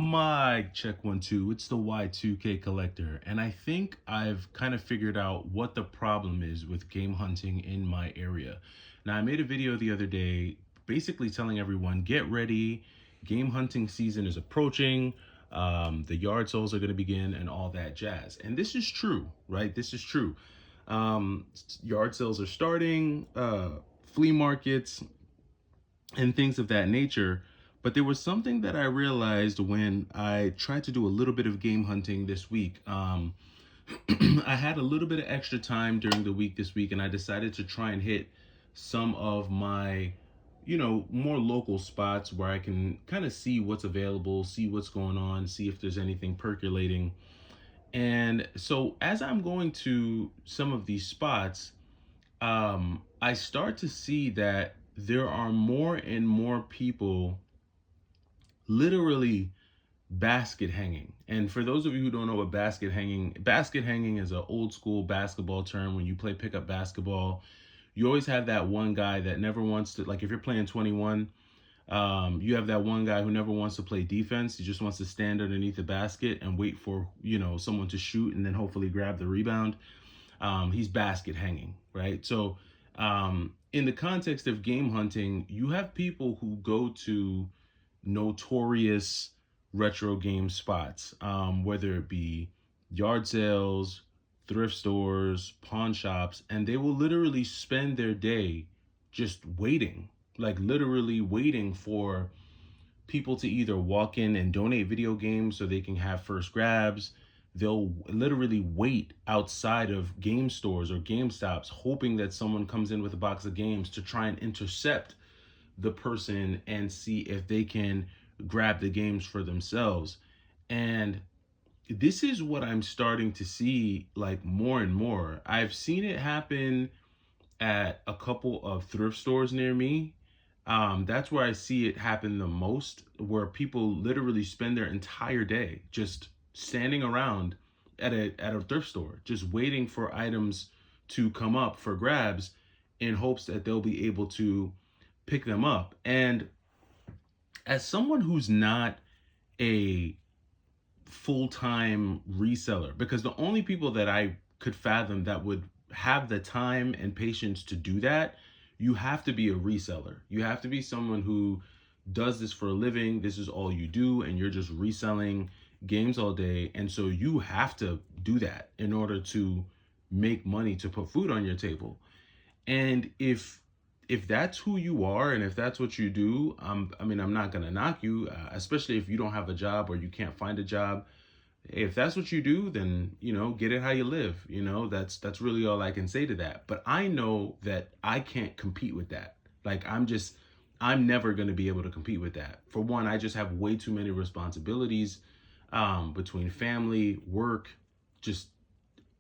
Mic check 1 2. It's the Y2K collector, and I think I've kind of figured out what the problem is with game hunting in my area. Now, I made a video the other day basically telling everyone get ready, game hunting season is approaching, the yard sales are going to begin, and all that jazz. And this is true, right? This is true. Yard sales are starting, flea markets, and things of that nature. But there was something that I realized when I tried to do a little bit of game hunting this week. I had a little bit of extra time during the week this week, and I decided to try and hit some of my, more local spots where I can kind of see what's available, see what's going on, see if there's anything percolating. And so as I'm going to some of these spots, I start to see that there are more and more people literally basket hanging. And for those of you who don't know what basket hanging is an old school basketball term. When you play pickup basketball, you always have that one guy that never wants to, like if you're playing 21, you have that one guy who never wants to play defense. He just wants to stand underneath the basket and wait for, someone to shoot and then hopefully grab the rebound. He's basket hanging, right? So, in the context of game hunting, you have people who go to notorious retro game spots, whether it be yard sales, thrift stores, pawn shops, and they will literally spend their day just waiting, like literally waiting for people to either walk in and donate video games so they can have first grabs. They'll literally wait outside of game stores or Game Stops, hoping that someone comes in with a box of games to try and intercept the person and see if they can grab the games for themselves. And this is what I'm starting to see like more and more. I've seen it happen at a couple of thrift stores near me. That's where I see it happen the most, where people literally spend their entire day just standing around at a thrift store, just waiting for items to come up for grabs in hopes that they'll be able to pick them up. And as someone who's not a full-time reseller, because the only people that I could fathom that would have the time and patience to do that, you have to be a reseller. You have to be someone who does this for a living. This is all you do, and you're just reselling games all day. And so you have to do that in order to make money to put food on your table. And if that's who you are and if that's what you do, I'm not gonna knock you, especially if you don't have a job or you can't find a job. If that's what you do, then get it how you live. That's really all I can say to that. But I know that I can't compete with that. Like I'm never gonna be able to compete with that. For one, I just have way too many responsibilities, between family, work, just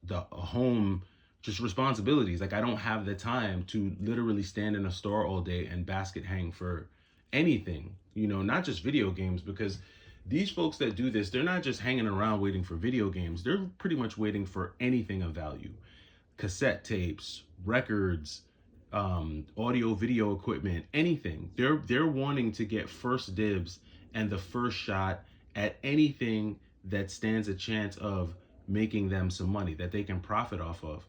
the home, just responsibilities. Like I don't have the time to literally stand in a store all day and basket hang for anything, not just video games, because these folks that do this, they're not just hanging around waiting for video games. They're pretty much waiting for anything of value. Cassette tapes, records, audio video equipment, anything. They're wanting to get first dibs and the first shot at anything that stands a chance of making them some money that they can profit off of.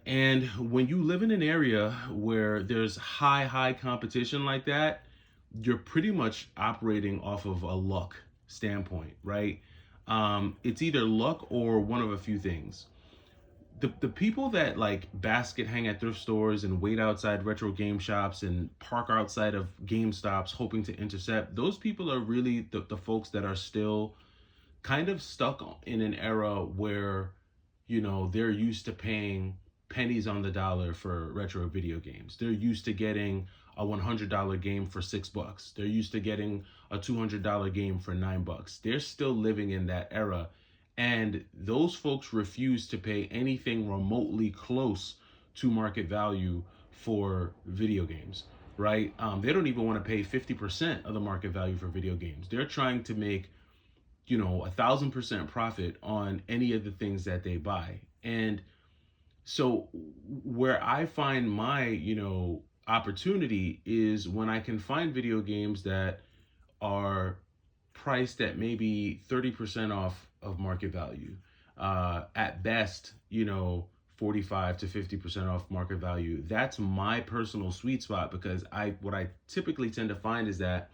And when you live in an area where there's high competition like that, you're pretty much operating off of a luck standpoint, right? It's either luck or one of a few things. The people that like basket hang at thrift stores and wait outside retro game shops and park outside of Game Stops hoping to intercept, those people are really the folks that are still kind of stuck in an era where they're used to paying pennies on the dollar for retro video games. They're used to getting a $100 game for $6. They're used to getting a $200 game for $9. They're still living in that era. And those folks refuse to pay anything remotely close to market value for video games, right? They don't even want to pay 50% of the market value for video games. They're trying to make 1,000% profit on any of the things that they buy. And so where I find my, opportunity is when I can find video games that are priced at maybe 30% off of market value. At best, 45 to 50% off market value. That's my personal sweet spot, because what I typically tend to find is that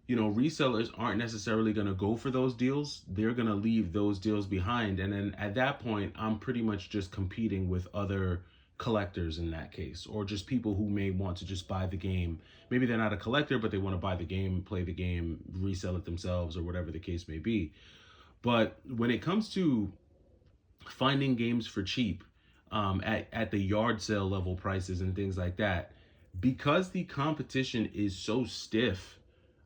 resellers aren't necessarily going to go for those deals. They're going to leave those deals behind. And then at that point, I'm pretty much just competing with other collectors in that case, or just people who may want to just buy the game. Maybe they're not a collector, but they want to buy the game, play the game, resell it themselves, or whatever the case may be. But when it comes to finding games for cheap, at the yard sale level prices and things like that, because the competition is so stiff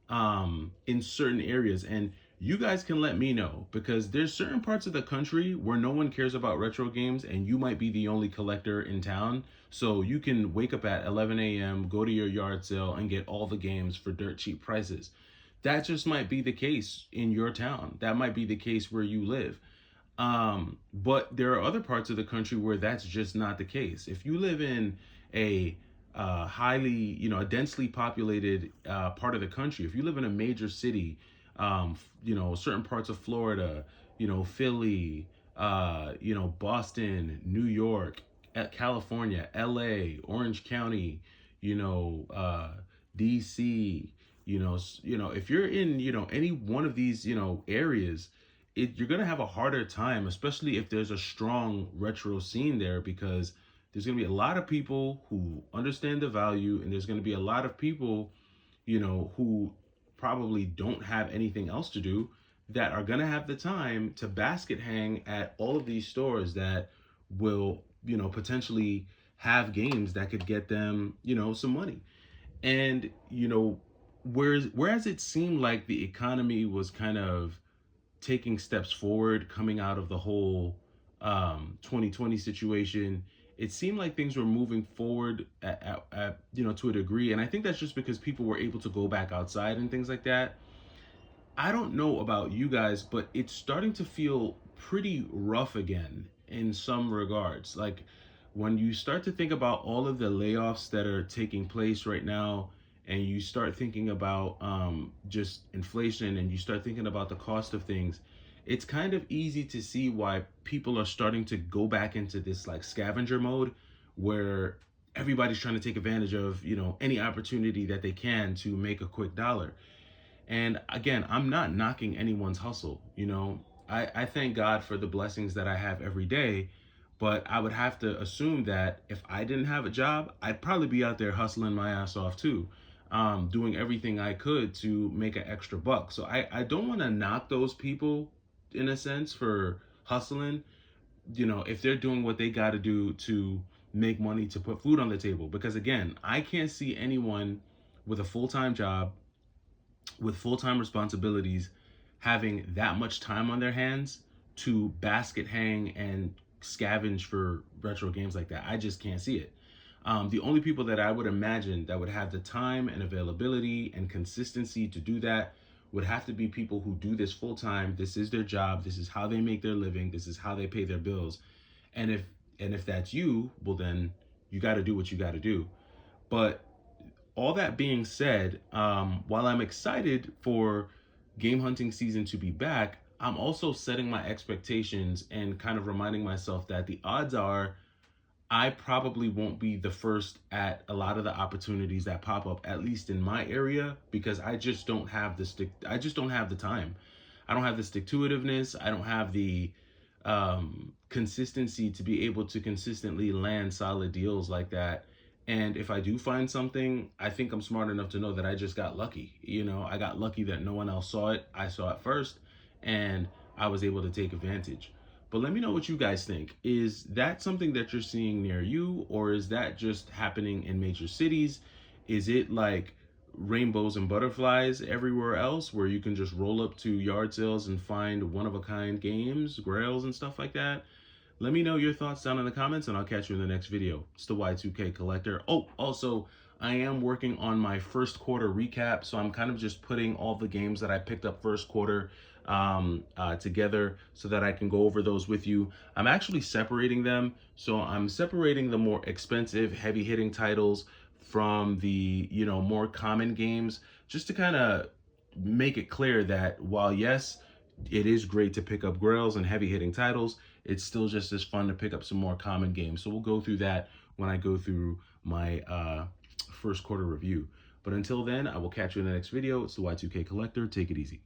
in certain areas. And you guys can let me know, because there's certain parts of the country where no one cares about retro games, and you might be the only collector in town. So you can wake up at 11 a.m., go to your yard sale, and get all the games for dirt cheap prices. That just might be the case in your town. That might be the case where you live. But there are other parts of the country where that's just not the case. If you live in a a densely populated part of the country, if you live in a major city, certain parts of Florida, Philly, Boston, New York, California, LA, Orange County, DC, if you're in, any one of these, areas, you're going to have a harder time, especially if there's a strong retro scene there, because there's going to be a lot of people who understand the value, and there's going to be a lot of people, who probably don't have anything else to do, that are going to have the time to basket hang at all of these stores that will, potentially have games that could get them, some money. And, whereas it seemed like the economy was kind of taking steps forward coming out of the whole 2020 situation, it seemed like things were moving forward to a degree. And I think that's just because people were able to go back outside and things like that. I don't know about you guys, but it's starting to feel pretty rough again in some regards. Like, when you start to think about all of the layoffs that are taking place right now, and you start thinking about just inflation, and you start thinking about the cost of things, it's kind of easy to see why people are starting to go back into this like scavenger mode, where everybody's trying to take advantage of, any opportunity that they can to make a quick dollar. And again, I'm not knocking anyone's hustle. I thank God for the blessings that I have every day, but I would have to assume that if I didn't have a job, I'd probably be out there hustling my ass off too, doing everything I could to make an extra buck. So I don't want to knock those people, in a sense, for hustling, if they're doing what they got to do to make money to put food on the table. Because again, I can't see anyone with a full-time job, with full-time responsibilities, having that much time on their hands to basket hang and scavenge for retro games like that. I just can't see it. The only people that I would imagine that would have the time and availability and consistency to do that would have to be people who do this full time. This is their job. This is how they make their living. This is how they pay their bills. And if that's you, well, then you got to do what you got to do. But all that being said, while I'm excited for game hunting season to be back, I'm also setting my expectations and kind of reminding myself that the odds are I probably won't be the first at a lot of the opportunities that pop up, at least in my area, because I just don't have the time. I don't have the stick to itiveness. I don't have the consistency to be able to consistently land solid deals like that. And if I do find something, I think I'm smart enough to know that I just got lucky. I got lucky that no one else saw it. I saw it first, and I was able to take advantage. But let me know what you guys think. Is that something that you're seeing near you, or is that just happening in major cities? Is it like rainbows and butterflies everywhere else, where you can just roll up to yard sales and find one-of-a-kind games, grails, and stuff like that? Let me know your thoughts down in the comments, and I'll catch you in the next video. It's the Y2K Collector. Oh, also, I am working on my first quarter recap, so I'm kind of just putting all the games that I picked up first quarter together so that I can go over those with you. I'm actually separating them. So I'm separating the more expensive, heavy-hitting titles from the, more common games, just to kind of make it clear that while yes, it is great to pick up grails and heavy hitting titles, it's still just as fun to pick up some more common games. So we'll go through that when I go through my first quarter review. But until then, I will catch you in the next video. It's the Y2K Collector. Take it easy.